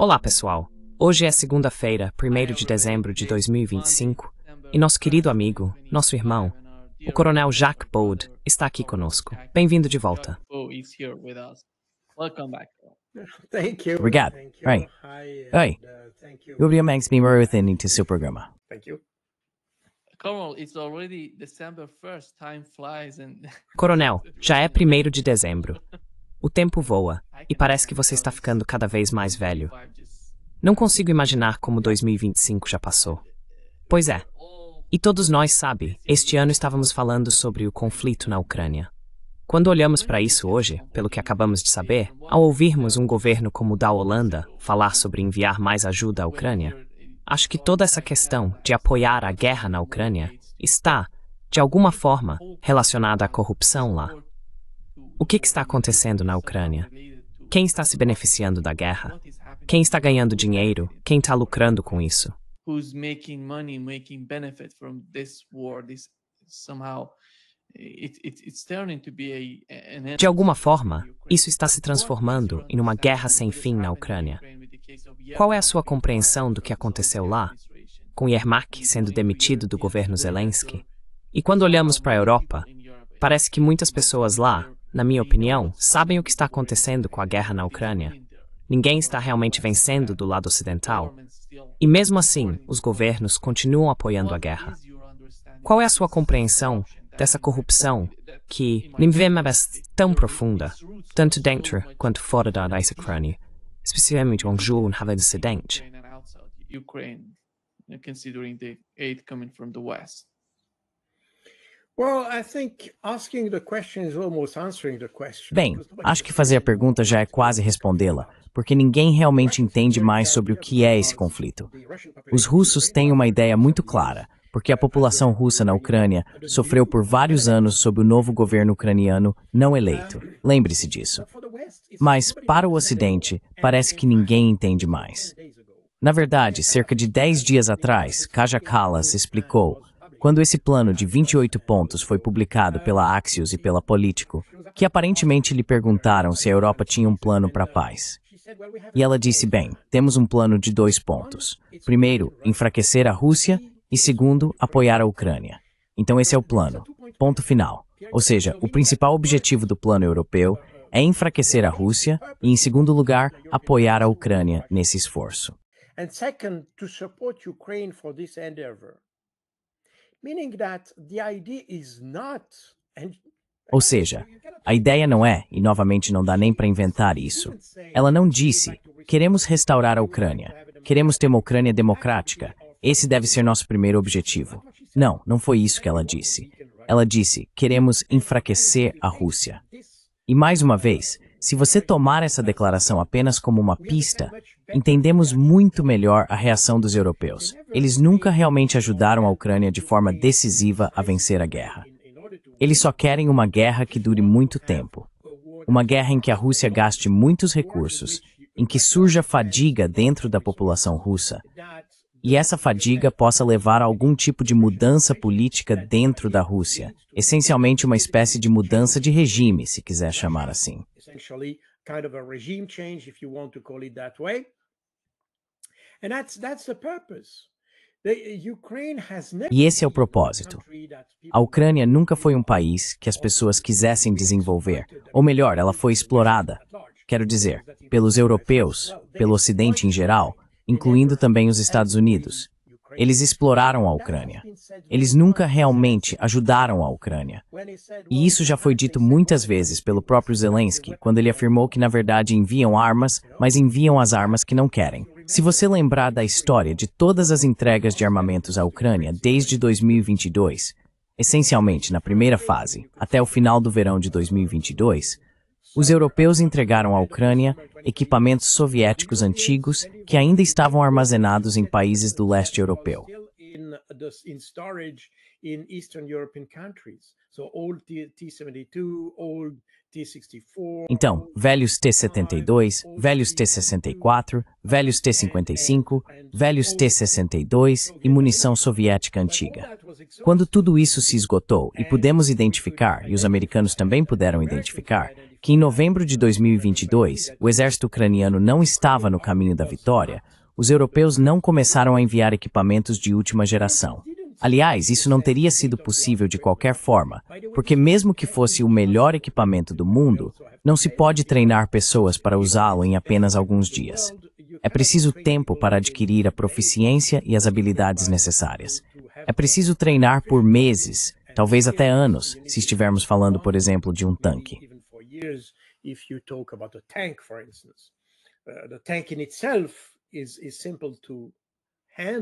Olá, pessoal! Hoje é segunda-feira, 1º de dezembro de 2025, e nosso querido amigo, nosso irmão, o Coronel Jacques Baude, está aqui conosco. Bem-vindo de volta. Obrigado. Oi. Oi. Gabriel Max Beamer into seu programa. Coronel, já é 1º de dezembro. O tempo voa, e parece que você está ficando cada vez mais velho. Não consigo imaginar como 2025 já passou. Pois é. E todos nós sabem, este ano estávamos falando sobre o conflito na Ucrânia. Quando olhamos para isso hoje, pelo que acabamos de saber, ao ouvirmos um governo como o da Holanda falar sobre enviar mais ajuda à Ucrânia, acho que toda essa questão de apoiar a guerra na Ucrânia está, de alguma forma, relacionada à corrupção lá. O que está acontecendo na Ucrânia? Quem está se beneficiando da guerra? Quem está ganhando dinheiro? Quem está lucrando com isso? De alguma forma, isso está se transformando em uma guerra sem fim na Ucrânia. Qual é a sua compreensão do que aconteceu lá, com Yermak sendo demitido do governo Zelensky? E quando olhamos para a Europa, parece que muitas pessoas lá, na minha opinião, sabem o que está acontecendo com a guerra na Ucrânia. Ninguém está realmente vencendo do lado ocidental. E mesmo assim, os governos continuam apoiando a guerra. Qual é a sua compreensão dessa corrupção que nem vemos tão profunda, tanto dentro quanto fora da Ucrânia, especialmente onde João estava dissidente? Bem, acho que fazer a pergunta já é quase respondê-la, porque ninguém realmente entende mais sobre o que é esse conflito. Os russos têm uma ideia muito clara, porque a população russa na Ucrânia sofreu por vários anos sob o novo governo ucraniano não eleito. Lembre-se disso. Mas, para o Ocidente, parece que ninguém entende mais. Na verdade, cerca de 10 dias atrás, Kaja Kallas explicou, quando esse plano de 28 pontos foi publicado pela Axios e pela Politico, que aparentemente lhe perguntaram se a Europa tinha um plano para a paz. E ela disse, bem, temos um plano de 2 pontos. Primeiro, enfraquecer a Rússia e segundo, apoiar a Ucrânia. Então esse é o plano. Ponto final. Ou seja, o principal objetivo do plano europeu é enfraquecer a Rússia e, em segundo lugar, apoiar a Ucrânia nesse esforço. Ou seja, a ideia não é, e novamente não dá nem para inventar isso, ela não disse, queremos restaurar a Ucrânia, queremos ter uma Ucrânia democrática, esse deve ser nosso primeiro objetivo. Não, não foi isso que ela disse. Ela disse, queremos enfraquecer a Rússia. E mais uma vez, se você tomar essa declaração apenas como uma pista, entendemos muito melhor a reação dos europeus. Eles nunca realmente ajudaram a Ucrânia de forma decisiva a vencer a guerra. Eles só querem uma guerra que dure muito tempo. Uma guerra em que a Rússia gaste muitos recursos, em que surja fadiga dentro da população russa, e essa fadiga possa levar a algum tipo de mudança política dentro da Rússia, essencialmente uma espécie de mudança de regime, se quiser chamar assim. E esse é o propósito. A Ucrânia nunca foi um país que as pessoas quisessem desenvolver, ou melhor, ela foi explorada, quero dizer, pelos europeus, pelo Ocidente em geral, incluindo também os Estados Unidos. Eles exploraram a Ucrânia. Eles nunca realmente ajudaram a Ucrânia. E isso já foi dito muitas vezes pelo próprio Zelensky, quando ele afirmou que na verdade enviam armas, mas enviam as armas que não querem. Se você lembrar da história de todas as entregas de armamentos à Ucrânia desde 2022, essencialmente na primeira fase, até o final do verão de 2022, os europeus entregaram à Ucrânia equipamentos soviéticos antigos que ainda estavam armazenados em países do leste europeu. Então, velhos T-72, velhos T-64, velhos T-55, velhos T-62 e munição soviética antiga. Quando tudo isso se esgotou e pudemos identificar, e os americanos também puderam identificar, que em novembro de 2022, o exército ucraniano não estava no caminho da vitória, os europeus não começaram a enviar equipamentos de última geração. Aliás, isso não teria sido possível de qualquer forma, porque mesmo que fosse o melhor equipamento do mundo, não se pode treinar pessoas para usá-lo em apenas alguns dias. É preciso tempo para adquirir a proficiência e as habilidades necessárias. É preciso treinar por meses, talvez até anos, se estivermos falando, por exemplo, de um tanque.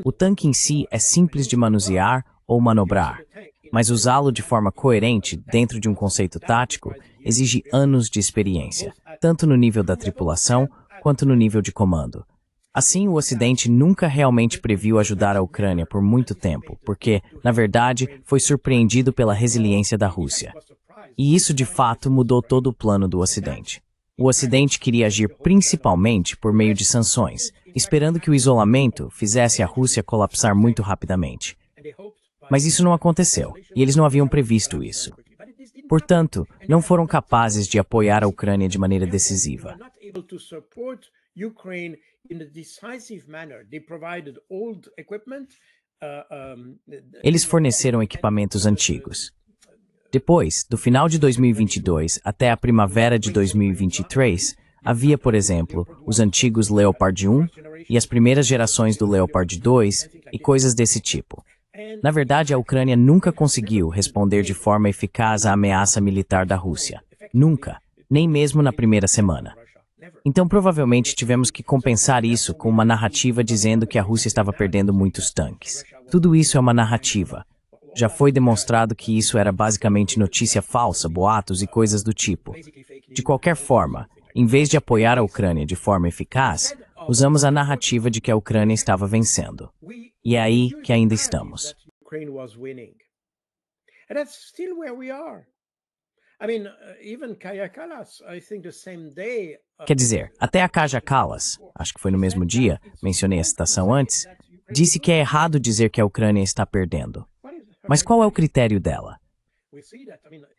O tanque em si é simples de manusear ou manobrar, mas usá-lo de forma coerente dentro de um conceito tático exige anos de experiência, tanto no nível da tripulação quanto no nível de comando. Assim, o Ocidente nunca realmente previu ajudar a Ucrânia por muito tempo, porque, na verdade, foi surpreendido pela resiliência da Rússia. E isso, de fato, mudou todo o plano do Ocidente. O Ocidente queria agir principalmente por meio de sanções, esperando que o isolamento fizesse a Rússia colapsar muito rapidamente. Mas isso não aconteceu, e eles não haviam previsto isso. Portanto, não foram capazes de apoiar a Ucrânia de maneira decisiva. Eles forneceram equipamentos antigos. Depois, do final de 2022 até a primavera de 2023, havia, por exemplo, os antigos Leopard 1 e as primeiras gerações do Leopard 2 e coisas desse tipo. Na verdade, a Ucrânia nunca conseguiu responder de forma eficaz à ameaça militar da Rússia. Nunca, nem mesmo na primeira semana. Então, provavelmente, tivemos que compensar isso com uma narrativa dizendo que a Rússia estava perdendo muitos tanques. Tudo isso é uma narrativa. Já foi demonstrado que isso era basicamente notícia falsa, boatos e coisas do tipo. De qualquer forma, em vez de apoiar a Ucrânia de forma eficaz, usamos a narrativa de que a Ucrânia estava vencendo. E é aí que ainda estamos. Quer dizer, até a Kaja Kallas, acho que foi no mesmo dia, mencionei a citação antes, disse que é errado dizer que a Ucrânia está perdendo. Mas qual é o critério dela?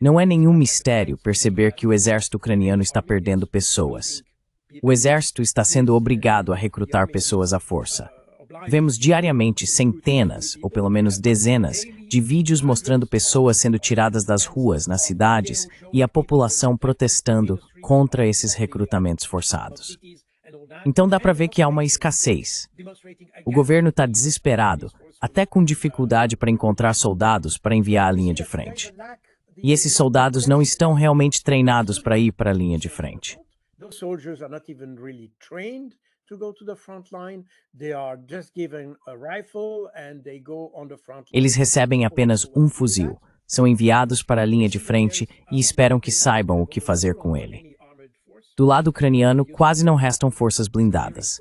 Não é nenhum mistério perceber que o exército ucraniano está perdendo pessoas. O exército está sendo obrigado a recrutar pessoas à força. Vemos diariamente centenas, ou pelo menos dezenas, de vídeos mostrando pessoas sendo tiradas das ruas nas cidades e a população protestando contra esses recrutamentos forçados. Então dá para ver que há uma escassez. O governo está desesperado, até com dificuldade para encontrar soldados para enviar à linha de frente. E esses soldados não estão realmente treinados para ir para a linha de frente. Eles recebem apenas um fuzil, são enviados para a linha de frente e esperam que saibam o que fazer com ele. Do lado ucraniano, quase não restam forças blindadas.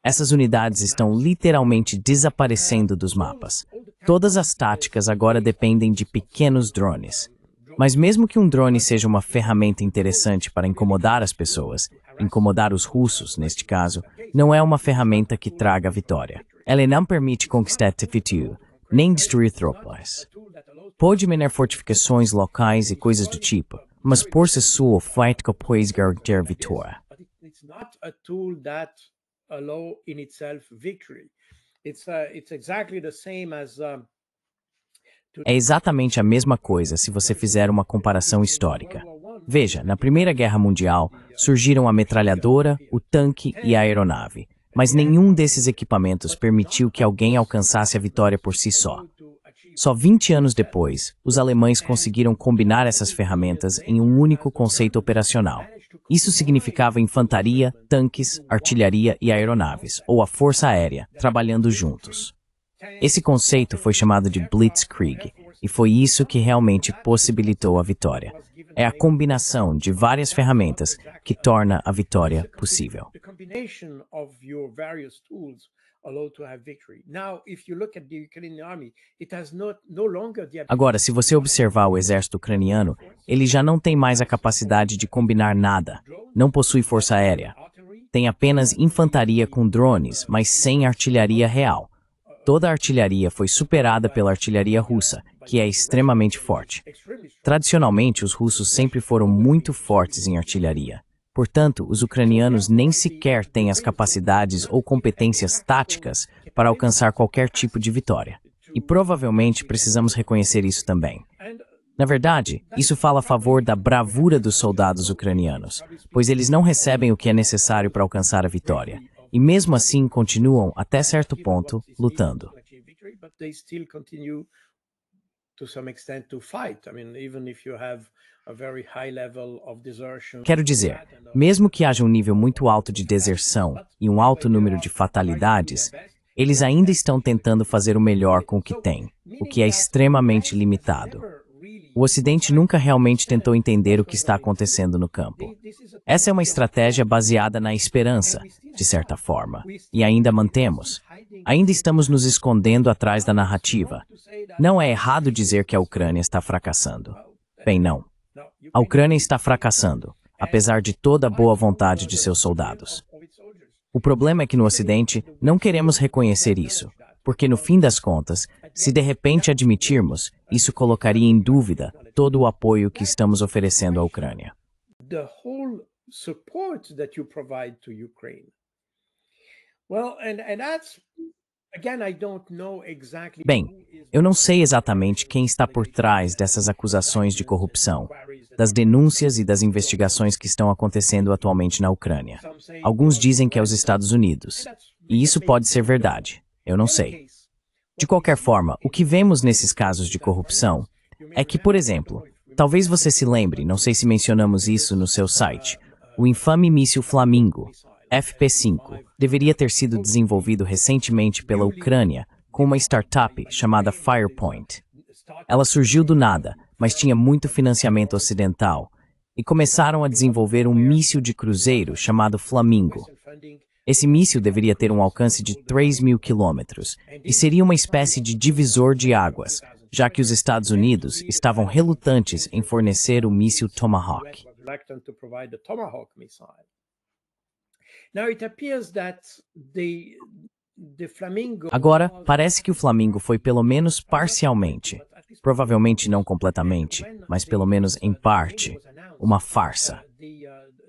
Essas unidades estão literalmente desaparecendo dos mapas. Todas as táticas agora dependem de pequenos drones. Mas mesmo que um drone seja uma ferramenta interessante para incomodar as pessoas, incomodar os russos, neste caso, não é uma ferramenta que traga a vitória. Ela não permite conquistar território, nem destruir tropas. Pode minar fortificações locais e coisas do tipo, mas por si só vai capaz garantir a vitória. É exatamente a mesma coisa se você fizer uma comparação histórica. Veja, na Primeira Guerra Mundial, surgiram a metralhadora, o tanque e a aeronave, mas nenhum desses equipamentos permitiu que alguém alcançasse a vitória por si só. Só 20 anos depois, os alemães conseguiram combinar essas ferramentas em um único conceito operacional. Isso significava infantaria, tanques, artilharia e aeronaves, ou a força aérea, trabalhando juntos. Esse conceito foi chamado de Blitzkrieg, e foi isso que realmente possibilitou a vitória. É a combinação de várias ferramentas que torna a vitória possível. Agora, se você observar o exército ucraniano, ele já não tem mais a capacidade de combinar nada. Não possui força aérea. Tem apenas infantaria com drones, mas sem artilharia real. toda a artilharia foi superada pela artilharia russa, que é extremamente forte. Tradicionalmente, os russos sempre foram muito fortes em artilharia. Portanto, os ucranianos nem sequer têm as capacidades ou competências táticas para alcançar qualquer tipo de vitória. E provavelmente precisamos reconhecer isso também. Na verdade, isso fala a favor da bravura dos soldados ucranianos, pois eles não recebem o que é necessário para alcançar a vitória, e mesmo assim continuam, até certo ponto, lutando. Quero dizer, mesmo que haja um nível muito alto de deserção e um alto número de fatalidades, eles ainda estão tentando fazer o melhor com o que têm, o que é extremamente limitado. O Ocidente nunca realmente tentou entender o que está acontecendo no campo. Essa é uma estratégia baseada na esperança, de certa forma, e ainda mantemos. Ainda estamos nos escondendo atrás da narrativa. Não é errado dizer que a Ucrânia está fracassando. Bem, não. A Ucrânia está fracassando, apesar de toda a boa vontade de seus soldados. O problema é que no Ocidente não queremos reconhecer isso, porque no fim das contas, se de repente admitirmos, isso colocaria em dúvida todo o apoio que estamos oferecendo à Ucrânia. Bem, eu não sei exatamente quem está por trás dessas acusações de corrupção, das denúncias e das investigações que estão acontecendo atualmente na Ucrânia. Alguns dizem que é os Estados Unidos, e isso pode ser verdade, eu não sei. De qualquer forma, o que vemos nesses casos de corrupção é que, por exemplo, talvez você se lembre, não sei se mencionamos isso no seu site, o infame míssil Flamingo, FP5, deveria ter sido desenvolvido recentemente pela Ucrânia com uma startup chamada Firepoint. Ela surgiu do nada, mas tinha muito financiamento ocidental, e começaram a desenvolver um míssil de cruzeiro chamado Flamingo. Esse míssil deveria ter um alcance de 3.000 quilômetros e seria uma espécie de divisor de águas, já que os Estados Unidos estavam relutantes em fornecer o míssil Tomahawk. Agora, parece que o Flamingo foi pelo menos parcialmente, provavelmente não completamente, mas pelo menos em parte, uma farsa.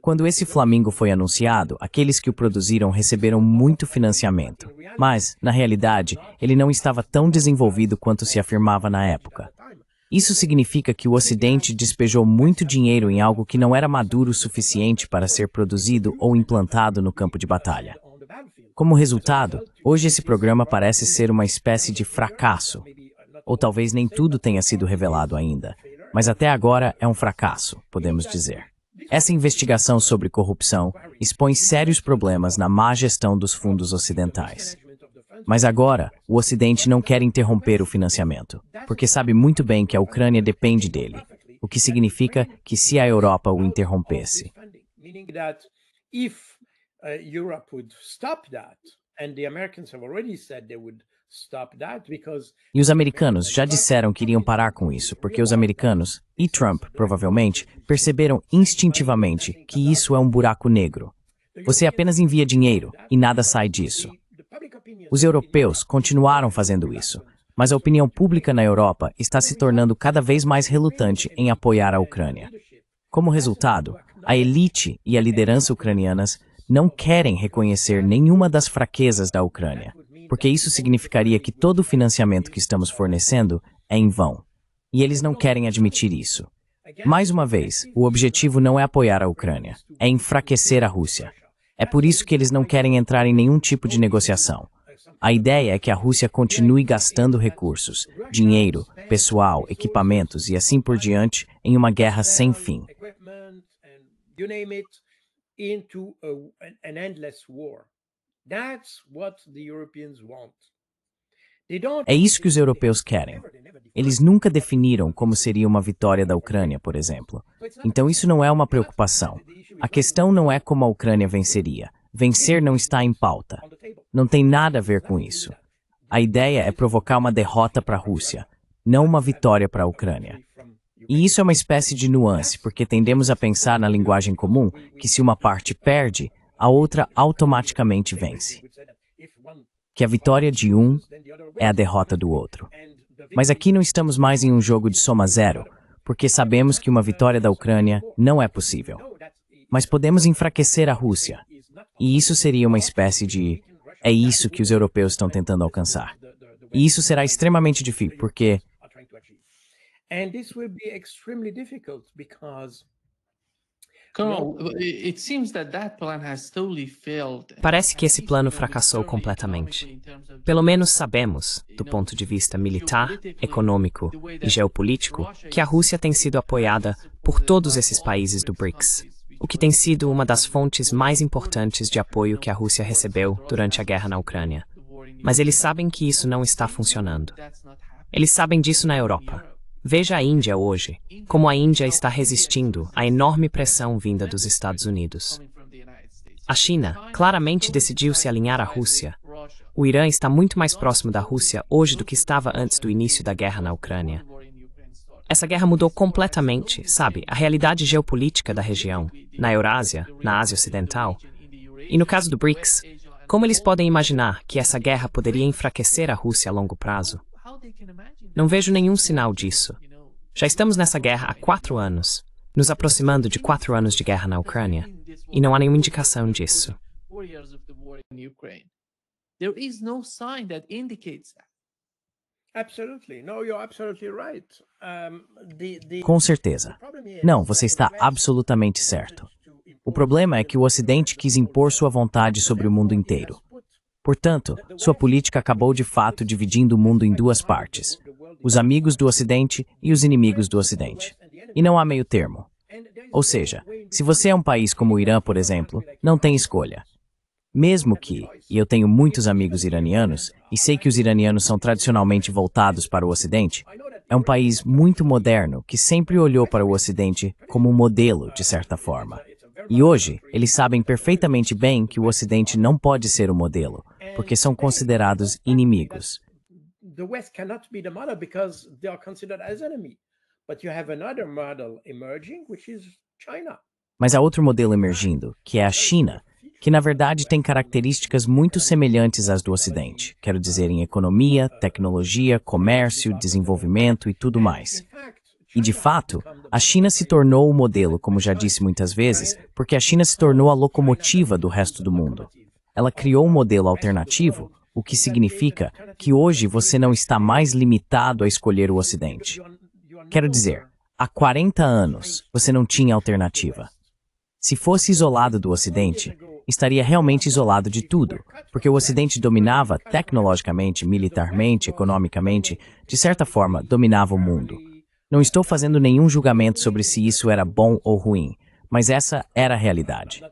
Quando esse Flamingo foi anunciado, aqueles que o produziram receberam muito financiamento. Mas, na realidade, ele não estava tão desenvolvido quanto se afirmava na época. Isso significa que o Ocidente despejou muito dinheiro em algo que não era maduro o suficiente para ser produzido ou implantado no campo de batalha. Como resultado, hoje esse programa parece ser uma espécie de fracasso. Ou talvez nem tudo tenha sido revelado ainda, mas até agora é um fracasso, podemos dizer. Essa investigação sobre corrupção expõe sérios problemas na má gestão dos fundos ocidentais. Mas agora, o Ocidente não quer interromper o financiamento, porque sabe muito bem que a Ucrânia depende dele, o que significa que se a Europa o interrompesse. E os americanos já disseram que iriam parar com isso, porque os americanos, e Trump, provavelmente, perceberam instintivamente que isso é um buraco negro. Você apenas envia dinheiro e nada sai disso. Os europeus continuaram fazendo isso, mas a opinião pública na Europa está se tornando cada vez mais relutante em apoiar a Ucrânia. Como resultado, a elite e a liderança ucranianas não querem reconhecer nenhuma das fraquezas da Ucrânia, porque isso significaria que todo o financiamento que estamos fornecendo é em vão. E eles não querem admitir isso. Mais uma vez, o objetivo não é apoiar a Ucrânia, é enfraquecer a Rússia. É por isso que eles não querem entrar em nenhum tipo de negociação. A ideia é que a Rússia continue gastando recursos, dinheiro, pessoal, equipamentos e assim por diante em uma guerra sem fim. É isso que os europeus querem. Eles nunca definiram como seria uma vitória da Ucrânia, por exemplo. Então isso não é uma preocupação. A questão não é como a Ucrânia venceria. Vencer não está em pauta. Não tem nada a ver com isso. A ideia é provocar uma derrota para a Rússia, não uma vitória para a Ucrânia. E isso é uma espécie de nuance, porque tendemos a pensar na linguagem comum que se uma parte perde, a outra automaticamente vence. que a vitória de um é a derrota do outro. Mas aqui não estamos mais em um jogo de soma zero, porque sabemos que uma vitória da Ucrânia não é possível. Mas podemos enfraquecer a Rússia. E isso seria uma espécie de... É isso que os europeus estão tentando alcançar. E isso será extremamente difícil, porque... Parece que esse plano fracassou completamente. Pelo menos sabemos, do ponto de vista militar, econômico e geopolítico, que a Rússia tem sido apoiada por todos esses países do BRICS, o que tem sido uma das fontes mais importantes de apoio que a Rússia recebeu durante a guerra na Ucrânia. Mas eles sabem que isso não está funcionando. Eles sabem disso na Europa. Veja a Índia hoje, como a Índia está resistindo à enorme pressão vinda dos Estados Unidos. A China claramente decidiu se alinhar à Rússia. O Irã está muito mais próximo da Rússia hoje do que estava antes do início da guerra na Ucrânia. Essa guerra mudou completamente, sabe, a realidade geopolítica da região, na Eurásia, na Ásia Ocidental. E no caso do BRICS, como eles podem imaginar que essa guerra poderia enfraquecer a Rússia a longo prazo? Não vejo nenhum sinal disso. Já estamos nessa guerra há 4 anos, nos aproximando de 4 anos de guerra na Ucrânia, e não há nenhuma indicação disso. Com certeza. Não, você está absolutamente certo. O problema é que o Ocidente quis impor sua vontade sobre o mundo inteiro. Portanto, sua política acabou de fato dividindo o mundo em 2 partes: os amigos do Ocidente e os inimigos do Ocidente. E não há meio termo. Ou seja, se você é um país como o Irã, por exemplo, não tem escolha. Mesmo que, e eu tenho muitos amigos iranianos, e sei que os iranianos são tradicionalmente voltados para o Ocidente, é um país muito moderno que sempre olhou para o Ocidente como um modelo, de certa forma. E hoje, eles sabem perfeitamente bem que o Ocidente não pode ser o modelo, porque são considerados inimigos. Mas há outro modelo emergindo, que é a China, que na verdade tem características muito semelhantes às do Ocidente, quero dizer em economia, tecnologia, comércio, desenvolvimento e tudo mais. E de fato, a China se tornou o modelo, como já disse muitas vezes, porque a China se tornou a locomotiva do resto do mundo. Ela criou um modelo alternativo, o que significa que hoje você não está mais limitado a escolher o Ocidente. Quero dizer, há 40 anos você não tinha alternativa. Se fosse isolado do Ocidente, estaria realmente isolado de tudo, porque o Ocidente dominava tecnologicamente, militarmente, economicamente, de certa forma, dominava o mundo. Não estou fazendo nenhum julgamento sobre se isso era bom ou ruim, mas essa era a realidade.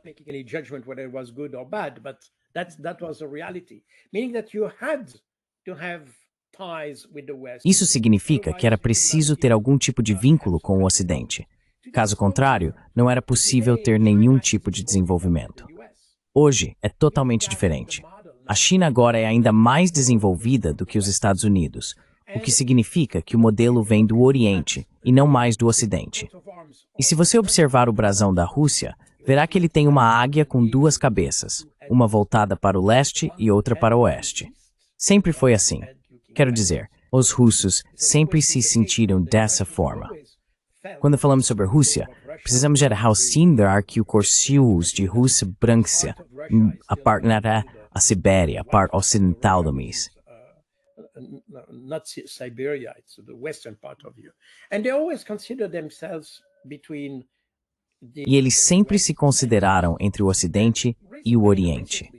Isso significa que era preciso ter algum tipo de vínculo com o Ocidente. Caso contrário, não era possível ter nenhum tipo de desenvolvimento. Hoje é totalmente diferente. A China agora é ainda mais desenvolvida do que os Estados Unidos, o que significa que o modelo vem do Oriente e não mais do Ocidente. E se você observar o brasão da Rússia, verá que ele tem uma águia com 2 cabeças, uma voltada para o leste e outra para o oeste. Sempre foi assim. Quero dizer, os russos sempre se sentiram dessa forma. Quando falamos sobre a Rússia, precisamos de considerar que o cursos de Rússia branca, a parte a Sibéria, a parte ocidental do país. Not Siberia, it's the western part of you. And they always consider themselves between E eles sempre se consideraram entre o Ocidente e o Oriente.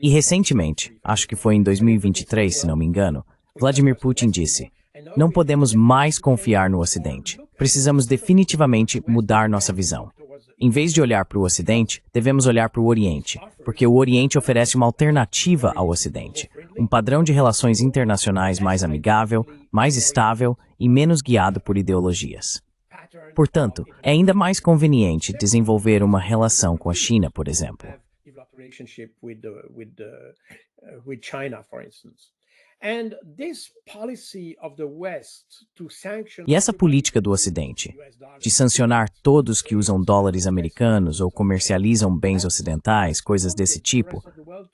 E recentemente, acho que foi em 2023, se não me engano, Vladimir Putin disse: não podemos mais confiar no Ocidente. Precisamos definitivamente mudar nossa visão. Em vez de olhar para o Ocidente, devemos olhar para o Oriente, porque o Oriente oferece uma alternativa ao Ocidente, um padrão de relações internacionais mais amigável, mais estável e menos guiado por ideologias. Portanto, é ainda mais conveniente desenvolver uma relação com a China, por exemplo. E essa política do Ocidente, de sancionar todos que usam dólares americanos ou comercializam bens ocidentais, coisas desse tipo,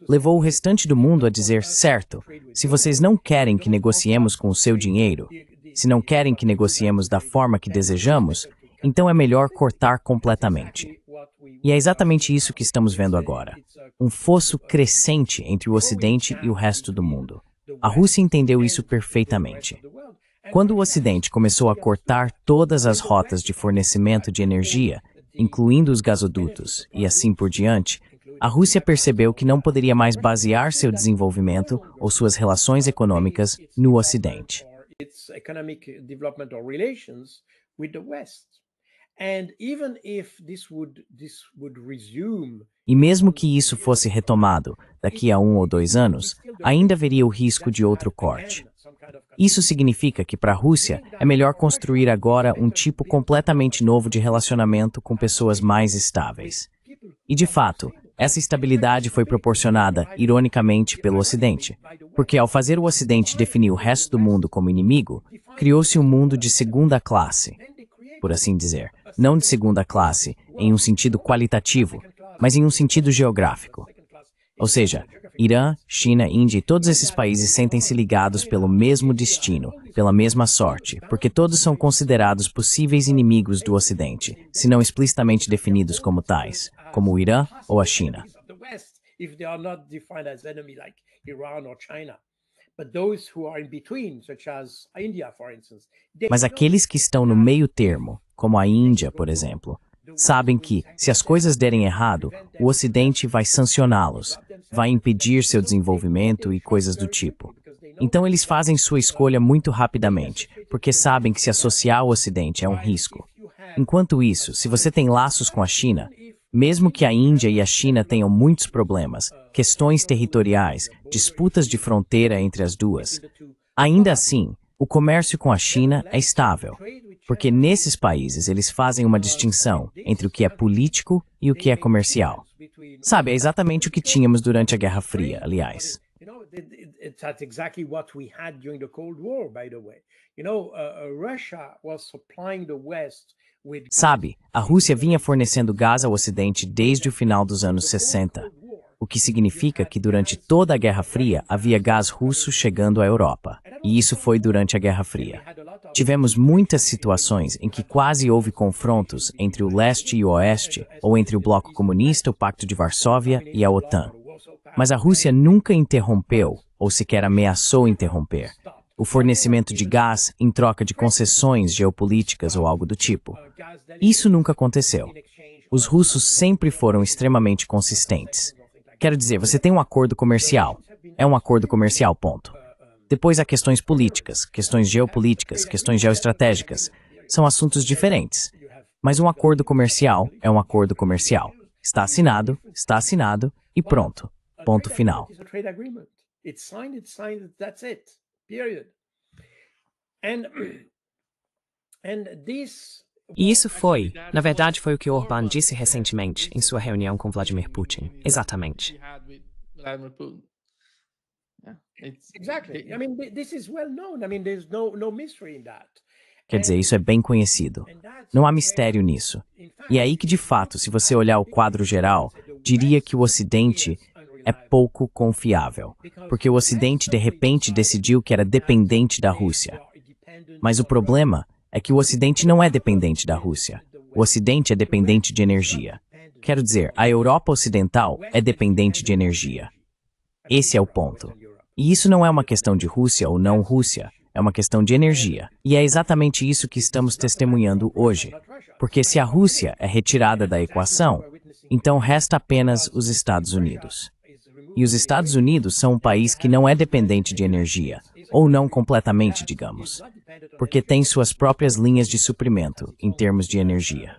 levou o restante do mundo a dizer, certo, se vocês não querem que negociemos com o seu dinheiro, se não querem que negociemos da forma que desejamos, então é melhor cortar completamente. E é exatamente isso que estamos vendo agora. Um fosso crescente entre o Ocidente e o resto do mundo. A Rússia entendeu isso perfeitamente. Quando o Ocidente começou a cortar todas as rotas de fornecimento de energia, incluindo os gasodutos e assim por diante, a Rússia percebeu que não poderia mais basear seu desenvolvimento ou suas relações econômicas no Ocidente. E mesmo que isso fosse retomado daqui a 1 ou 2 anos, ainda haveria o risco de outro corte. Isso significa que para a Rússia é melhor construir agora um tipo completamente novo de relacionamento com pessoas mais estáveis. E de fato, essa estabilidade foi proporcionada, ironicamente, pelo Ocidente, porque ao fazer o Ocidente definir o resto do mundo como inimigo, criou-se um mundo de segunda classe, por assim dizer, não de segunda classe em um sentido qualitativo, mas em um sentido geográfico. Ou seja, Irã, China, Índia e todos esses países sentem-se ligados pelo mesmo destino, pela mesma sorte, porque todos são considerados possíveis inimigos do Ocidente, se não explicitamente definidos como tais, como o Irã ou a China. Mas aqueles que estão no meio termo, como a Índia, por exemplo, sabem que, se as coisas derem errado, o Ocidente vai sancioná-los, vai impedir seu desenvolvimento e coisas do tipo. Então eles fazem sua escolha muito rapidamente, porque sabem que se associar ao Ocidente é um risco. Enquanto isso, se você tem laços com a China, mesmo que a Índia e a China tenham muitos problemas, questões territoriais, disputas de fronteira entre as duas, ainda assim, o comércio com a China é estável, porque nesses países eles fazem uma distinção entre o que é político e o que é comercial. Sabe, é exatamente o que tínhamos durante a Guerra Fria, aliás. Sabe, a Rússia vinha fornecendo gás ao Ocidente desde o final dos anos 60, o que significa que durante toda a Guerra Fria havia gás russo chegando à Europa, e isso foi durante a Guerra Fria. Tivemos muitas situações em que quase houve confrontos entre o leste e o oeste, ou entre o bloco comunista, o Pacto de Varsóvia e a OTAN. Mas a Rússia nunca interrompeu, ou sequer ameaçou interromper, o fornecimento de gás em troca de concessões geopolíticas ou algo do tipo. Isso nunca aconteceu. Os russos sempre foram extremamente consistentes. Quero dizer, você tem um acordo comercial. É um acordo comercial, ponto. Depois há questões políticas, questões geopolíticas, questões geoestratégicas. São assuntos diferentes. Mas um acordo comercial é um acordo comercial. Está assinado e pronto. Ponto final. E isso foi, na verdade, foi o que Orbán disse recentemente em sua reunião com Vladimir Putin. Exatamente. Quer dizer, isso é bem conhecido. Não há mistério nisso. E é aí que, de fato, se você olhar o quadro geral, diria que o Ocidente é pouco confiável, porque o Ocidente, de repente, decidiu que era dependente da Rússia. Mas o problema é que o Ocidente não é dependente da Rússia. O Ocidente é dependente de energia. Quero dizer, a Europa Ocidental é dependente de energia. Esse é o ponto. E isso não é uma questão de Rússia ou não Rússia, é uma questão de energia. E é exatamente isso que estamos testemunhando hoje. Porque se a Rússia é retirada da equação, então resta apenas os Estados Unidos. E os Estados Unidos são um país que não é dependente de energia, ou não completamente, digamos, porque tem suas próprias linhas de suprimento em termos de energia.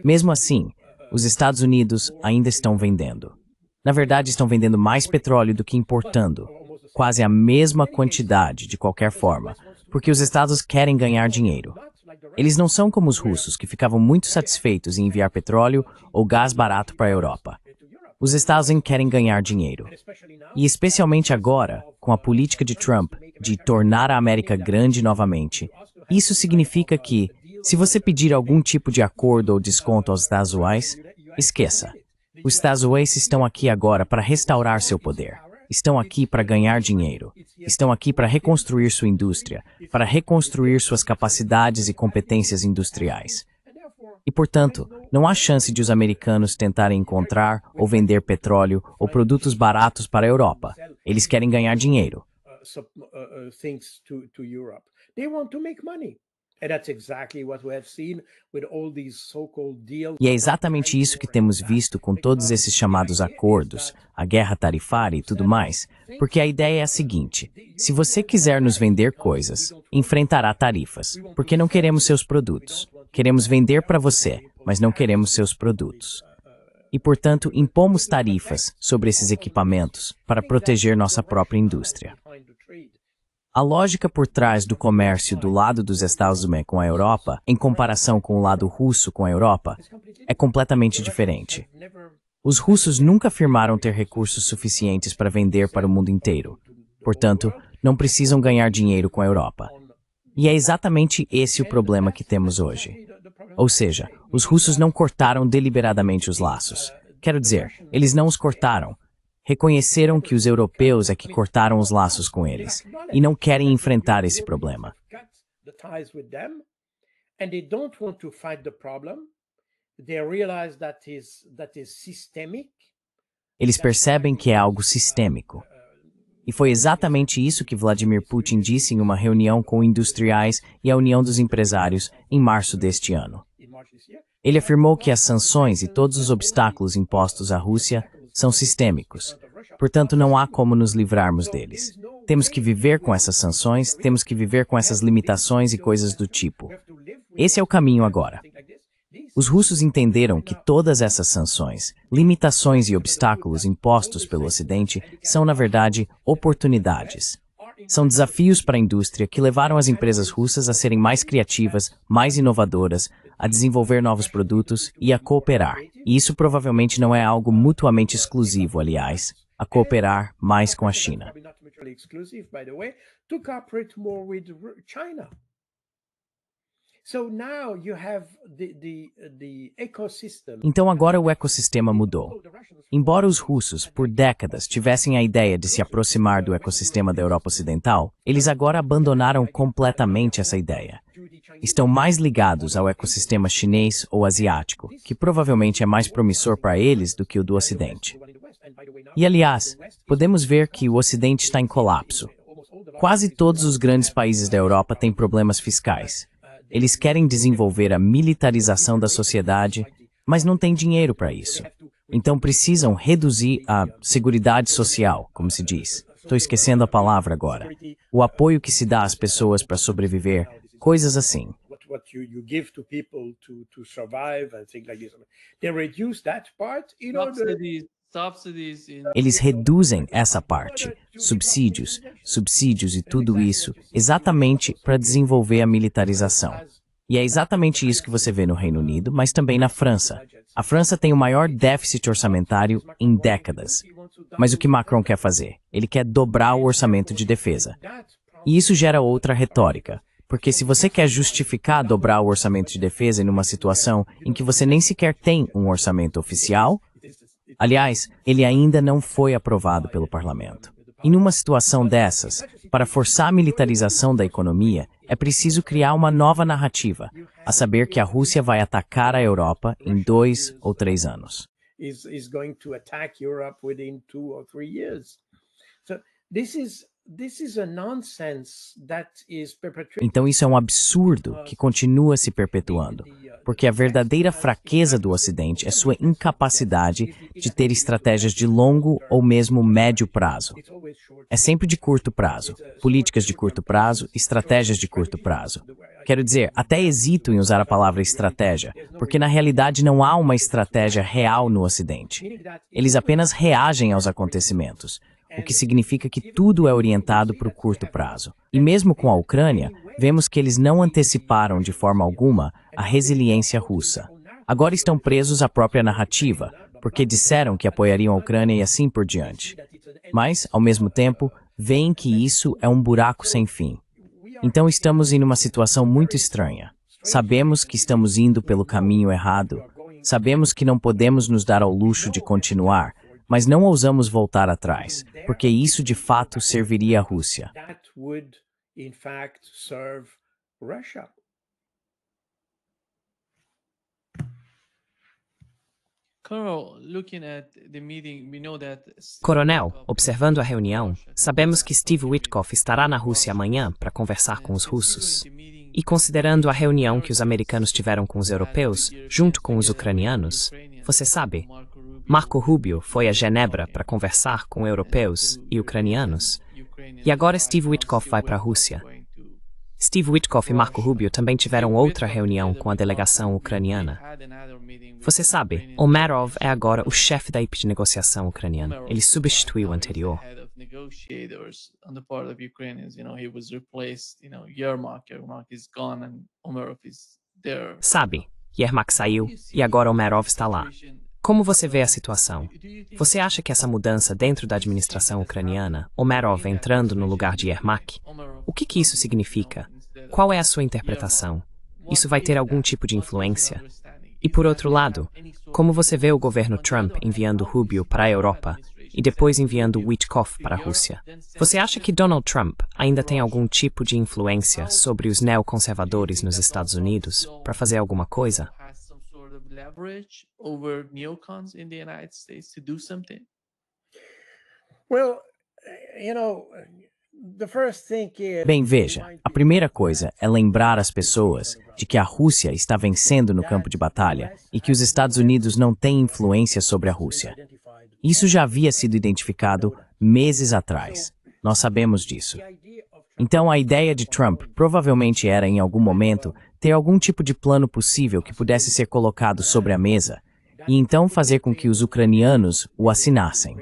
Mesmo assim, os Estados Unidos ainda estão vendendo. Na verdade, estão vendendo mais petróleo do que importando, quase a mesma quantidade de qualquer forma, porque os estados querem ganhar dinheiro. Eles não são como os russos, que ficavam muito satisfeitos em enviar petróleo ou gás barato para a Europa. Os Estados Unidos querem ganhar dinheiro. E especialmente agora, com a política de Trump de tornar a América grande novamente, isso significa que, se você pedir algum tipo de acordo ou desconto aos Estados Unidos, esqueça. Os Estados Unidos estão aqui agora para restaurar seu poder. Estão aqui para ganhar dinheiro. Estão aqui para reconstruir sua indústria, para reconstruir suas capacidades e competências industriais. E, portanto, não há chance de os americanos tentarem encontrar ou vender petróleo ou produtos baratos para a Europa. Eles querem ganhar dinheiro. E é exatamente isso que temos visto com todos esses chamados acordos, a guerra tarifária e tudo mais, porque a ideia é a seguinte: se você quiser nos vender coisas, enfrentará tarifas, porque não queremos seus produtos. Queremos vender para você, mas não queremos seus produtos. E, portanto, impomos tarifas sobre esses equipamentos para proteger nossa própria indústria. A lógica por trás do comércio do lado dos Estados Unidos com a Europa, em comparação com o lado russo com a Europa, é completamente diferente. Os russos nunca afirmaram ter recursos suficientes para vender para o mundo inteiro. Portanto, não precisam ganhar dinheiro com a Europa. E é exatamente esse o problema que temos hoje. Ou seja, os russos não cortaram deliberadamente os laços. Quero dizer, eles não os cortaram. Reconheceram que os europeus é que cortaram os laços com eles e não querem enfrentar esse problema. Eles percebem que é algo sistêmico. E foi exatamente isso que Vladimir Putin disse em uma reunião com industriais e a União dos Empresários em março deste ano. Ele afirmou que as sanções e todos os obstáculos impostos à Rússia são sistêmicos. Portanto, não há como nos livrarmos deles. Temos que viver com essas sanções, temos que viver com essas limitações e coisas do tipo. Esse é o caminho agora. Os russos entenderam que todas essas sanções, limitações e obstáculos impostos pelo Ocidente são, na verdade, oportunidades. São desafios para a indústria que levaram as empresas russas a serem mais criativas, mais inovadoras, a desenvolver novos produtos e a cooperar. E isso provavelmente não é algo mutuamente exclusivo, aliás, a cooperar mais com a China. Então agora o ecossistema mudou. Embora os russos, por décadas, tivessem a ideia de se aproximar do ecossistema da Europa Ocidental, eles agora abandonaram completamente essa ideia. Estão mais ligados ao ecossistema chinês ou asiático, que provavelmente é mais promissor para eles do que o do Ocidente. E, aliás, podemos ver que o Ocidente está em colapso. Quase todos os grandes países da Europa têm problemas fiscais. Eles querem desenvolver a militarização da sociedade, mas não têm dinheiro para isso. Então precisam reduzir a seguridade social, como se diz. Estou esquecendo a palavra agora. O apoio que se dá às pessoas para sobreviver, coisas assim. Eles reduzem essa parte, subsídios e tudo isso, exatamente para desenvolver a militarização. E é exatamente isso que você vê no Reino Unido, mas também na França. A França tem o maior déficit orçamentário em décadas. Mas o que Macron quer fazer? Ele quer dobrar o orçamento de defesa. E isso gera outra retórica. Porque se você quer justificar dobrar o orçamento de defesa em uma situação em que você nem sequer tem um orçamento oficial, aliás, ele ainda não foi aprovado pelo parlamento. E numa situação dessas, para forçar a militarização da economia, é preciso criar uma nova narrativa, a saber que a Rússia vai atacar a Europa em 2 ou 3 anos. Então isso é um absurdo que continua se perpetuando, porque a verdadeira fraqueza do Ocidente é sua incapacidade de ter estratégias de longo ou mesmo médio prazo. É sempre de curto prazo, políticas de curto prazo, estratégias de curto prazo. Quero dizer, até hesito em usar a palavra estratégia, porque na realidade não há uma estratégia real no Ocidente. Eles apenas reagem aos acontecimentos, o que significa que tudo é orientado para o curto prazo. E mesmo com a Ucrânia, vemos que eles não anteciparam de forma alguma a resiliência russa. Agora estão presos à própria narrativa, porque disseram que apoiariam a Ucrânia e assim por diante. Mas, ao mesmo tempo, veem que isso é um buraco sem fim. Então estamos em uma situação muito estranha. Sabemos que estamos indo pelo caminho errado. Sabemos que não podemos nos dar ao luxo de continuar, mas não ousamos voltar atrás, porque isso de fato serviria à Rússia. Coronel, observando a reunião, sabemos que Steve Witkoff estará na Rússia amanhã para conversar com os russos. E considerando a reunião que os americanos tiveram com os europeus, junto com os ucranianos, você sabe, Marco Rubio foi a Genebra para conversar com europeus e ucranianos. E agora Steve Witkoff vai para a Rússia. Steve Witkoff e Marco Rubio também tiveram outra reunião com a delegação ucraniana. Você sabe, Umerov é agora o chefe da equipe de negociação ucraniana. Ele substituiu o anterior. Sabe, Yermak saiu e agora Umerov está lá. Como você vê a situação? Você acha que essa mudança dentro da administração ucraniana, Umerov entrando no lugar de Yermak, o que isso significa? Qual é a sua interpretação? Isso vai ter algum tipo de influência? E por outro lado, como você vê o governo Trump enviando Rubio para a Europa e depois enviando Witkoff para a Rússia? Você acha que Donald Trump ainda tem algum tipo de influência sobre os neoconservadores nos Estados Unidos para fazer alguma coisa? Bem, veja, a primeira coisa é lembrar as pessoas de que a Rússia está vencendo no campo de batalha e que os Estados Unidos não têm influência sobre a Rússia. Isso já havia sido identificado meses atrás. Nós sabemos disso. Então, a ideia de Trump provavelmente era, em algum momento, ter algum tipo de plano possível que pudesse ser colocado sobre a mesa e então fazer com que os ucranianos o assinassem.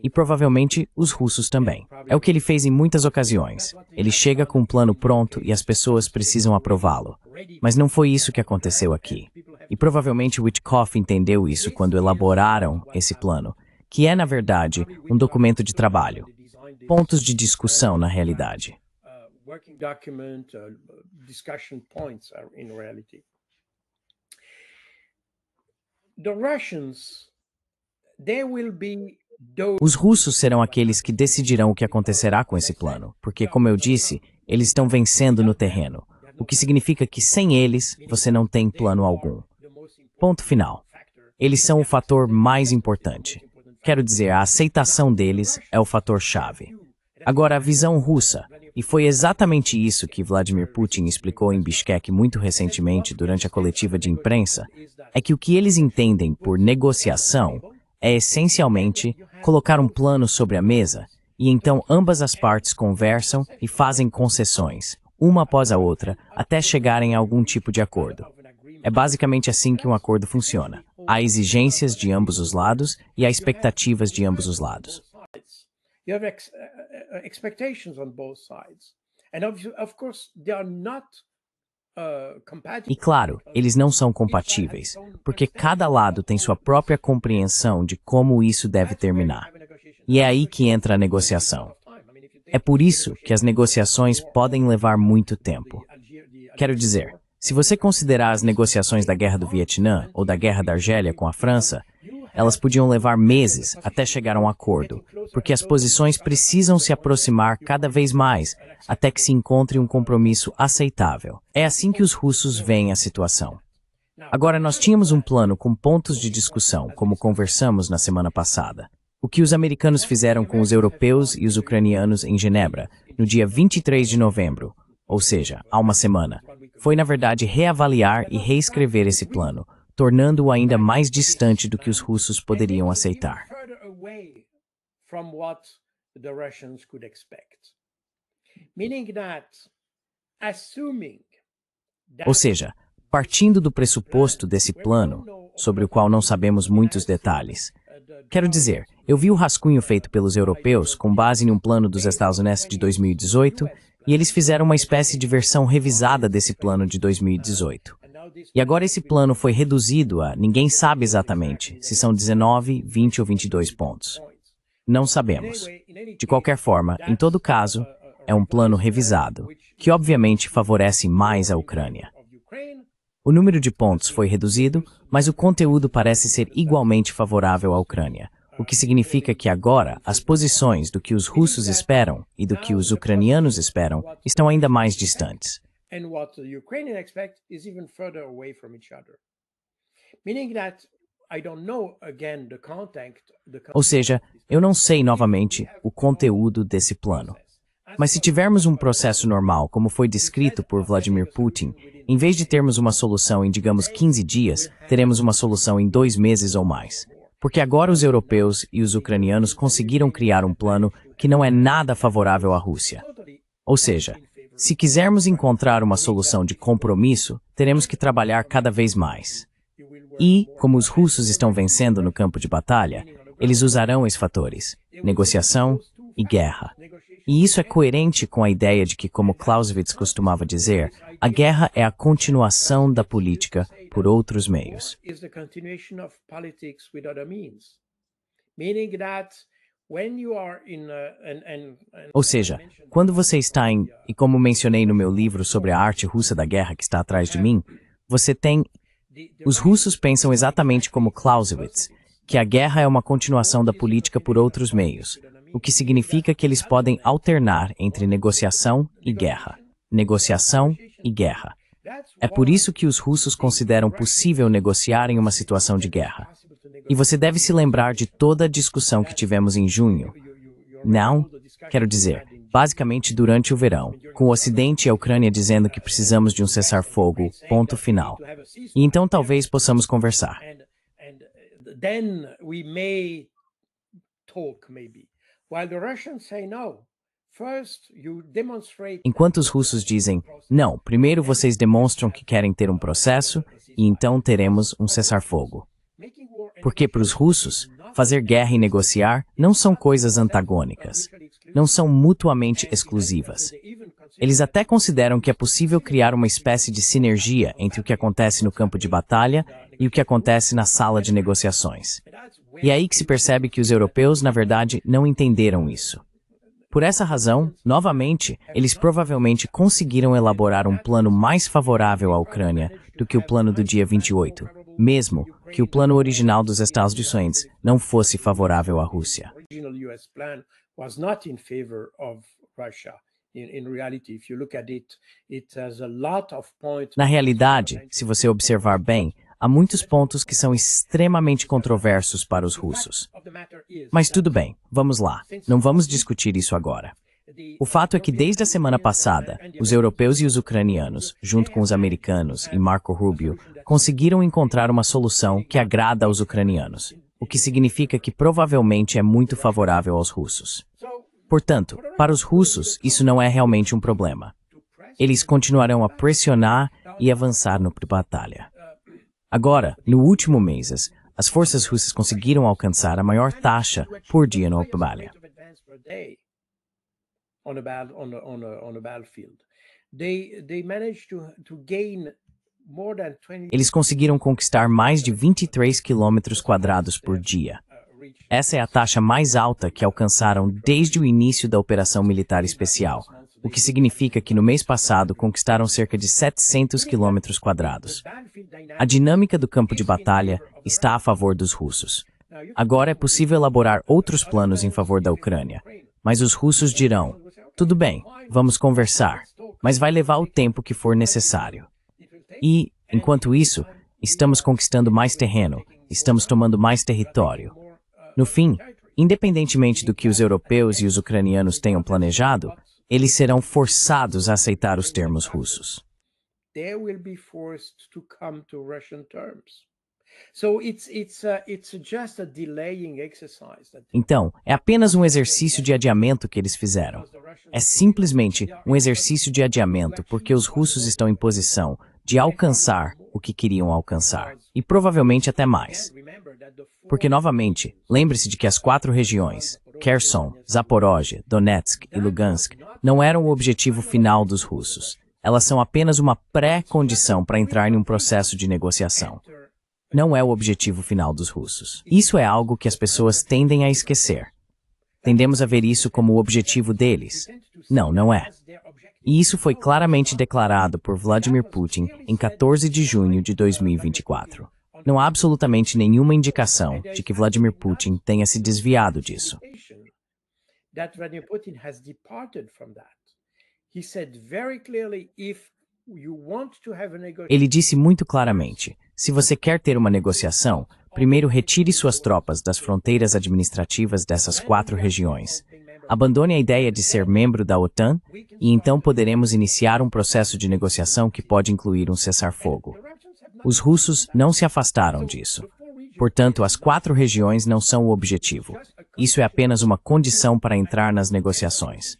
E provavelmente os russos também. É o que ele fez em muitas ocasiões. Ele chega com um plano pronto e as pessoas precisam aprová-lo. Mas não foi isso que aconteceu aqui. E provavelmente Witkoff entendeu isso quando elaboraram esse plano, que é, na verdade, um documento de trabalho. Pontos de discussão, na realidade. Os russos serão aqueles que decidirão o que acontecerá com esse plano, porque, como eu disse, eles estão vencendo no terreno, o que significa que sem eles, você não tem plano algum. Ponto final. Eles são o fator mais importante. Quero dizer, a aceitação deles é o fator-chave. Agora, a visão russa, e foi exatamente isso que Vladimir Putin explicou em Bishkek muito recentemente durante a coletiva de imprensa, é que o que eles entendem por negociação é essencialmente colocar um plano sobre a mesa e então ambas as partes conversam e fazem concessões, uma após a outra, até chegarem a algum tipo de acordo. É basicamente assim que um acordo funciona. Há exigências de ambos os lados e há expectativas de ambos os lados. E claro, eles não são compatíveis, porque cada lado tem sua própria compreensão de como isso deve terminar. E é aí que entra a negociação. É por isso que as negociações podem levar muito tempo. Quero dizer, se você considerar as negociações da Guerra do Vietnã ou da Guerra da Argélia com a França, elas podiam levar meses até chegar a um acordo, porque as posições precisam se aproximar cada vez mais até que se encontre um compromisso aceitável. É assim que os russos veem a situação. Agora, nós tínhamos um plano com pontos de discussão, como conversamos na semana passada. O que os americanos fizeram com os europeus e os ucranianos em Genebra, no dia 23 de novembro, ou seja, há uma semana, foi, na verdade, reavaliar e reescrever esse plano, tornando-o ainda mais distante do que os russos poderiam aceitar. Ou seja, partindo do pressuposto desse plano, sobre o qual não sabemos muitos detalhes, quero dizer, Eu vi o rascunho feito pelos europeus com base em um plano dos Estados Unidos de 2018 e eles fizeram uma espécie de versão revisada desse plano de 2018. E agora esse plano foi reduzido a ninguém sabe exatamente se são 19, 20 ou 22 pontos. Não sabemos. De qualquer forma, em todo caso, é um plano revisado, que obviamente favorece mais a Ucrânia. O número de pontos foi reduzido, mas o conteúdo parece ser igualmente favorável à Ucrânia, o que significa que agora as posições do que os russos esperam e do que os ucranianos esperam estão ainda mais distantes. Ou seja, eu não sei novamente o conteúdo desse plano. Mas se tivermos um processo normal, como foi descrito por Vladimir Putin, em vez de termos uma solução em, digamos, 15 dias, teremos uma solução em 2 meses ou mais. Porque agora os europeus e os ucranianos conseguiram criar um plano que não é nada favorável à Rússia. Ou seja, se quisermos encontrar uma solução de compromisso, teremos que trabalhar cada vez mais. E, como os russos estão vencendo no campo de batalha, eles usarão esses fatores, negociação e guerra. E isso é coerente com a ideia de que, como Clausewitz costumava dizer, a guerra é a continuação da política por outros meios. Ou seja, quando você está em, e como mencionei no meu livro sobre a arte russa da guerra que está atrás de mim, você tem... Os russos pensam exatamente como Clausewitz, que a guerra é uma continuação da política por outros meios, o que significa que eles podem alternar entre negociação e guerra. Negociação e guerra. É por isso que os russos consideram possível negociar em uma situação de guerra. E você deve se lembrar de toda a discussão que tivemos em junho. Não, quero dizer, basicamente durante o verão, com o Ocidente e a Ucrânia dizendo que precisamos de um cessar-fogo, ponto final. E então talvez possamos conversar. Enquanto os russos dizem, não, primeiro vocês demonstram que querem ter um processo e então teremos um cessar-fogo. Porque para os russos, fazer guerra e negociar não são coisas antagônicas, não são mutuamente exclusivas. Eles até consideram que é possível criar uma espécie de sinergia entre o que acontece no campo de batalha e o que acontece na sala de negociações. E é aí que se percebe que os europeus, na verdade, não entenderam isso. Por essa razão, novamente, eles provavelmente conseguiram elaborar um plano mais favorável à Ucrânia do que o plano do dia 28, mesmo que o plano original dos Estados Unidos não fosse favorável à Rússia. Na realidade, se você observar bem, há muitos pontos que são extremamente controversos para os russos. Mas tudo bem, vamos lá, não vamos discutir isso agora. O fato é que desde a semana passada, os europeus e os ucranianos, junto com os americanos e Marco Rubio, conseguiram encontrar uma solução que agrada aos ucranianos, o que significa que provavelmente é muito favorável aos russos. Portanto, para os russos, isso não é realmente um problema. Eles continuarão a pressionar e avançar no batalha. Agora, no último mês, as forças russas conseguiram alcançar a maior taxa por dia no batalha. Eles conseguiram conquistar mais de 23 quilômetros quadrados por dia. Essa é a taxa mais alta que alcançaram desde o início da operação militar especial, o que significa que no mês passado conquistaram cerca de 700 quilômetros quadrados. A dinâmica do campo de batalha está a favor dos russos. Agora é possível elaborar outros planos em favor da Ucrânia, mas os russos dirão, tudo bem, vamos conversar, mas vai levar o tempo que for necessário. E, enquanto isso, estamos conquistando mais terreno, estamos tomando mais território. No fim, independentemente do que os europeus e os ucranianos tenham planejado, eles serão forçados a aceitar os termos russos. Então, é apenas um exercício de adiamento que eles fizeram. É simplesmente um exercício de adiamento porque os russos estão em posição de alcançar o que queriam alcançar, e provavelmente até mais. Porque, novamente, lembre-se de que as 4 regiões, Kherson, Zaporozhye, Donetsk e Lugansk, não eram o objetivo final dos russos. Elas são apenas uma pré-condição para entrar em um processo de negociação. Não é o objetivo final dos russos. Isso é algo que as pessoas tendem a esquecer. Tendemos a ver isso como o objetivo deles. Não, não é. E isso foi claramente declarado por Vladimir Putin em 14 de junho de 2024. Não há absolutamente nenhuma indicação de que Vladimir Putin tenha se desviado disso. Ele disse muito claramente, se você quer ter uma negociação, primeiro retire suas tropas das fronteiras administrativas dessas 4 regiões. Abandone a ideia de ser membro da OTAN e então poderemos iniciar um processo de negociação que pode incluir um cessar-fogo. Os russos não se afastaram disso. Portanto, as 4 regiões não são o objetivo. Isso é apenas uma condição para entrar nas negociações.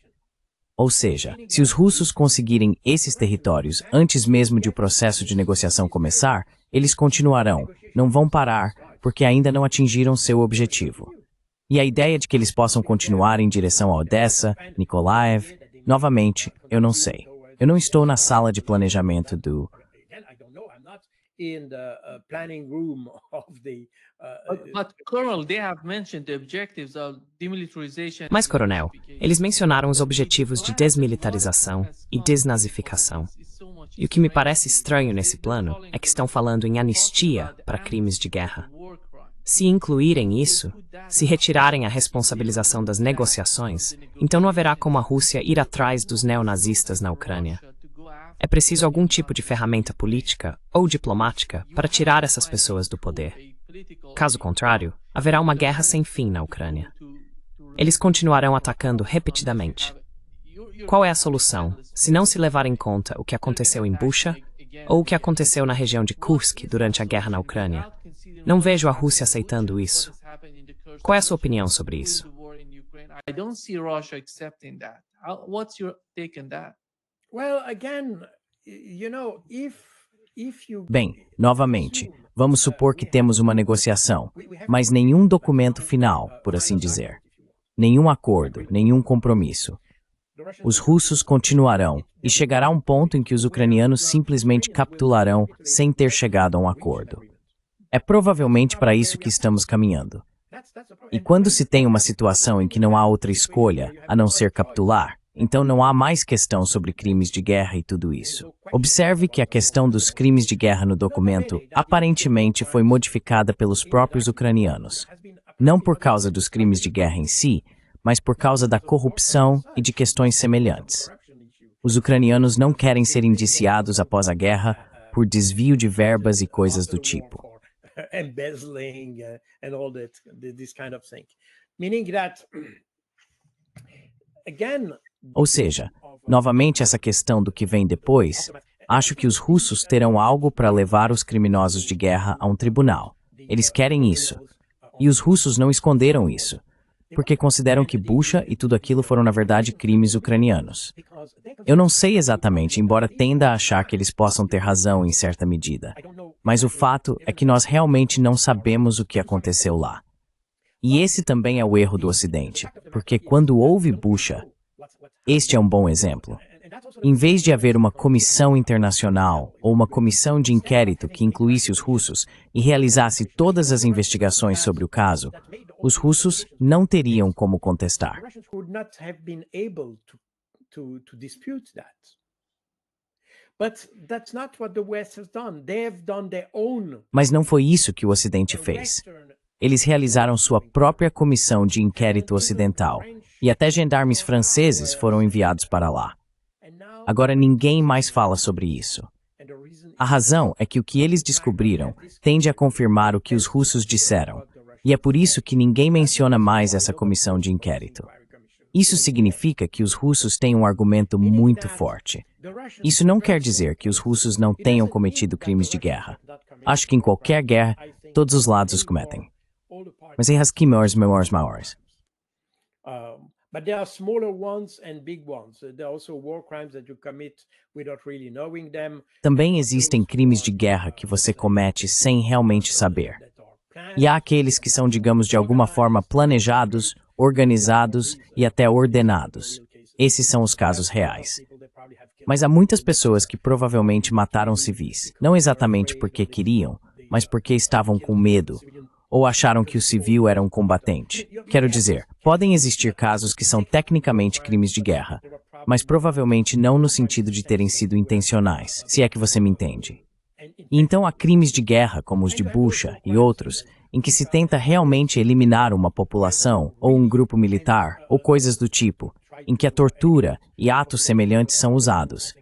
Ou seja, se os russos conseguirem esses territórios antes mesmo de o processo de negociação começar, eles continuarão, não vão parar, porque ainda não atingiram seu objetivo. E a ideia de que eles possam continuar em direção a Odessa, Nikolaev, novamente, eu não sei. Eu não estou na sala de planejamento do... Mas, coronel, eles mencionaram os objetivos de desmilitarização e desnazificação. E o que me parece estranho nesse plano é que estão falando em anistia para crimes de guerra. Se incluírem isso, se retirarem a responsabilização das negociações, então não haverá como a Rússia ir atrás dos neonazistas na Ucrânia. É preciso algum tipo de ferramenta política ou diplomática para tirar essas pessoas do poder. Caso contrário, haverá uma guerra sem fim na Ucrânia. Eles continuarão atacando repetidamente. Qual é a solução, se não se levar em conta o que aconteceu em Bucha ou o que aconteceu na região de Kursk durante a guerra na Ucrânia? Não vejo a Rússia aceitando isso. Qual é a sua opinião sobre isso? Bem, novamente, vamos supor que temos uma negociação, mas nenhum documento final, por assim dizer. Nenhum acordo, nenhum compromisso. Os russos continuarão, e chegará um ponto em que os ucranianos simplesmente capitularão sem ter chegado a um acordo. É provavelmente para isso que estamos caminhando. E quando se tem uma situação em que não há outra escolha a não ser capitular, então não há mais questão sobre crimes de guerra e tudo isso. Observe que a questão dos crimes de guerra no documento aparentemente foi modificada pelos próprios ucranianos. Não por causa dos crimes de guerra em si, mas por causa da corrupção e de questões semelhantes. Os ucranianos não querem ser indiciados após a guerra por desvio de verbas e coisas do tipo. Ou seja, novamente essa questão do que vem depois, acho que os russos terão algo para levar os criminosos de guerra a um tribunal. Eles querem isso. E os russos não esconderam isso, porque consideram que Bucha e tudo aquilo foram na verdade crimes ucranianos. Eu não sei exatamente, embora tenda a achar que eles possam ter razão em certa medida, mas o fato é que nós realmente não sabemos o que aconteceu lá. E esse também é o erro do Ocidente, porque quando houve Bucha, este é um bom exemplo. Em vez de haver uma comissão internacional ou uma comissão de inquérito que incluísse os russos e realizasse todas as investigações sobre o caso, os russos não teriam como contestar. Mas não foi isso que o Ocidente fez. Eles realizaram sua própria comissão de inquérito ocidental, e até gendarmes franceses foram enviados para lá. Agora ninguém mais fala sobre isso. A razão é que o que eles descobriram tende a confirmar o que os russos disseram, e é por isso que ninguém menciona mais essa comissão de inquérito. Isso significa que os russos têm um argumento muito forte. Isso não quer dizer que os russos não tenham cometido crimes de guerra. Acho que em qualquer guerra, todos os lados os cometem. Mas em rasquimores maiores. But there are smaller ones and big ones. There are also war crimes that you commit without really knowing them. Também existem crimes de guerra que você comete sem realmente saber. E há aqueles que são, digamos, de alguma forma planejados, organizados e até ordenados. Esses são os casos reais. Mas há muitas pessoas que provavelmente mataram civis, não exatamente porque queriam, mas porque estavam com medo, ou acharam que o civil era um combatente. Quero dizer, podem existir casos que são tecnicamente crimes de guerra, mas provavelmente não no sentido de terem sido intencionais, se é que você me entende. E então há crimes de guerra, como os de Bucha e outros, em que se tenta realmente eliminar uma população, ou um grupo militar, ou coisas do tipo, em que a tortura e atos semelhantes são usados.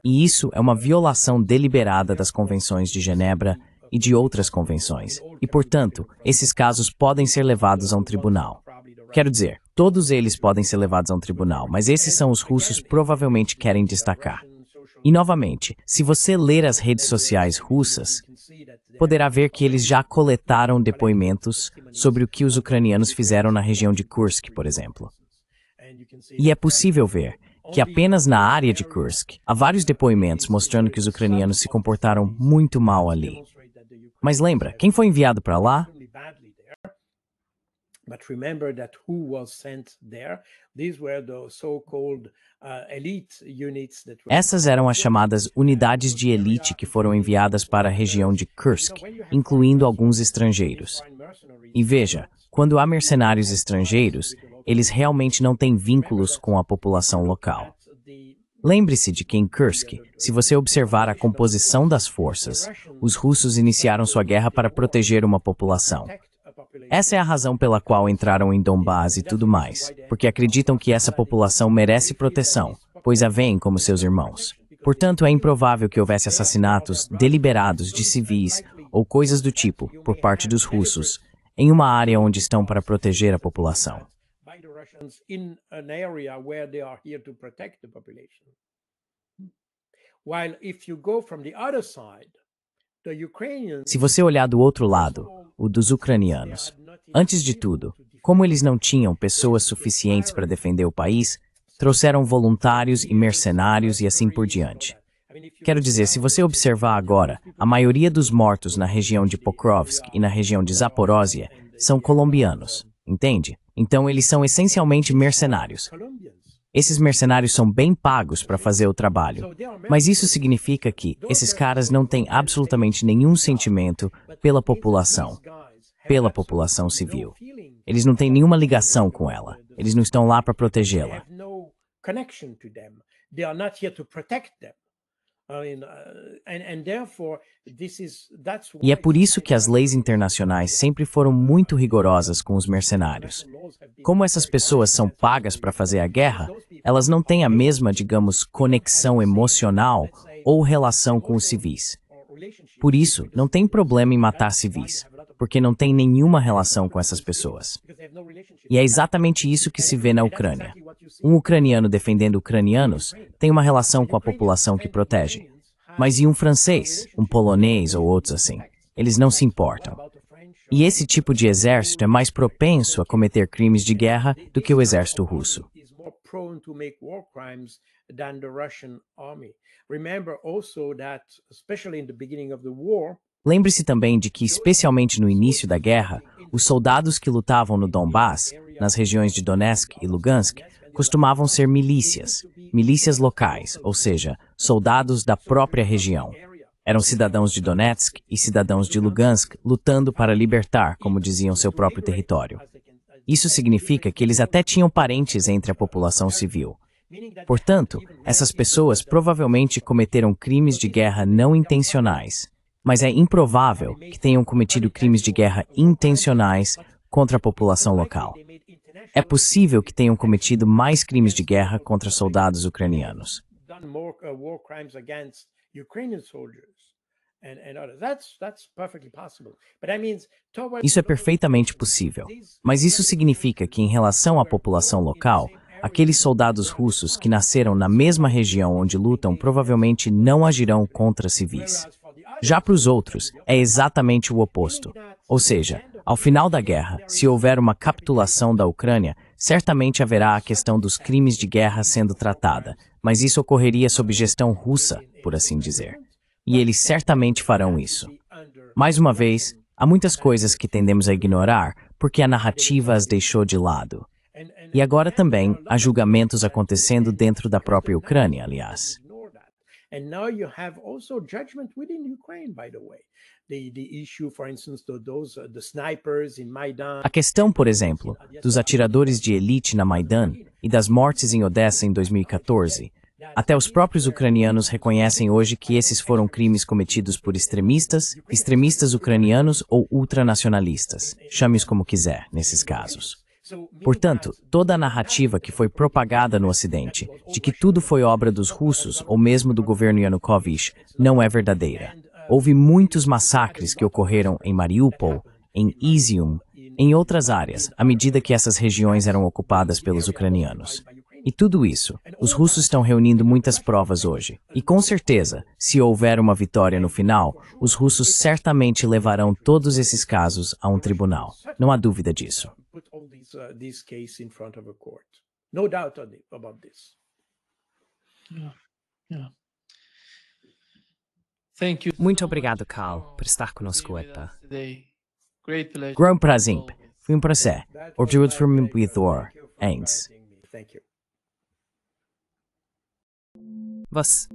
E isso é uma violação deliberada das convenções de Genebra e de outras convenções. E, portanto, esses casos podem ser levados a um tribunal. Quero dizer, todos eles podem ser levados a um tribunal, mas esses são os russos provavelmente querem destacar. E, novamente, se você ler as redes sociais russas, poderá ver que eles já coletaram depoimentos sobre o que os ucranianos fizeram na região de Kursk, por exemplo. E é possível ver que apenas na área de Kursk há vários depoimentos mostrando que os ucranianos se comportaram muito mal ali. Mas lembra, quem foi enviado para lá? But remember that who was sent there? These were the so-called elite units that were... Essas eram as chamadas unidades de elite que foram enviadas para a região de Kursk, incluindo alguns estrangeiros. E veja, quando há mercenários estrangeiros, eles realmente não têm vínculos com a população local. Lembre-se de que em Kursk, se você observar a composição das forças, os russos iniciaram sua guerra para proteger uma população. Essa é a razão pela qual entraram em Donbás e tudo mais, porque acreditam que essa população merece proteção, pois a veem como seus irmãos. Portanto, é improvável que houvesse assassinatos deliberados de civis ou coisas do tipo, por parte dos russos, em uma área onde estão para proteger a população. Se você olhar do outro lado, o dos ucranianos, antes de tudo, como eles não tinham pessoas suficientes para defender o país, trouxeram voluntários e mercenários e assim por diante. Quero dizer, se você observar agora, a maioria dos mortos na região de Pokrovsk e na região de Zaporózhia são colombianos, entende? Então eles são essencialmente mercenários. Esses mercenários são bem pagos para fazer o trabalho, mas isso significa que esses caras não têm absolutamente nenhum sentimento pela população civil. Eles não têm nenhuma ligação com ela. Eles não estão lá para protegê-la. E é por isso que as leis internacionais sempre foram muito rigorosas com os mercenários. Como essas pessoas são pagas para fazer a guerra, elas não têm a mesma, digamos, conexão emocional ou relação com os civis. Por isso, não tem problema em matar civis, porque não tem nenhuma relação com essas pessoas. E é exatamente isso que se vê na Ucrânia. Um ucraniano defendendo ucranianos tem uma relação com a população que protege. Mas e um francês, um polonês ou outros assim? Eles não se importam. E esse tipo de exército é mais propenso a cometer crimes de guerra do que o exército russo. Lembre-se também de que, especialmente no início da guerra, os soldados que lutavam no Donbás, nas regiões de Donetsk e Lugansk, costumavam ser milícias locais, ou seja, soldados da própria região. Eram cidadãos de Donetsk e cidadãos de Lugansk lutando para libertar, como diziam, seu próprio território. Isso significa que eles até tinham parentes entre a população civil. Portanto, essas pessoas provavelmente cometeram crimes de guerra não intencionais, mas é improvável que tenham cometido crimes de guerra intencionais contra a população local. É possível que tenham cometido mais crimes de guerra contra soldados ucranianos. Isso é perfeitamente possível, mas isso significa que, em relação à população local, aqueles soldados russos que nasceram na mesma região onde lutam provavelmente não agirão contra civis. Já para os outros, é exatamente o oposto. Ou seja, ao final da guerra, se houver uma capitulação da Ucrânia, certamente haverá a questão dos crimes de guerra sendo tratada, mas isso ocorreria sob gestão russa, por assim dizer. E eles certamente farão isso. Mais uma vez, há muitas coisas que tendemos a ignorar porque a narrativa as deixou de lado. E agora também há julgamentos acontecendo dentro da própria Ucrânia, aliás. And now you have also judgment within Ukraine, by the way. The issue, for instance, the snipers in Maidan. A questão, por exemplo, dos atiradores de elite na Maidan e das mortes em Odessa em 2014. Até os próprios ucranianos reconhecem hoje que esses foram crimes cometidos por extremistas ucranianos ou ultranacionalistas. Chame-os como quiser, nesses casos. Portanto, toda a narrativa que foi propagada no Ocidente, de que tudo foi obra dos russos ou mesmo do governo Yanukovych, não é verdadeira. Houve muitos massacres que ocorreram em Mariupol, em Izium, em outras áreas, à medida que essas regiões eram ocupadas pelos ucranianos. E tudo isso, os russos estão reunindo muitas provas hoje. E com certeza, se houver uma vitória no final, os russos certamente levarão todos esses casos a um tribunal. Não há dúvida disso. No doubt about this. Muito obrigado, Carl, por estar conosco hoje. Grão Prazimp, foi prazer. Obrigado por me convidar. Thank you. Você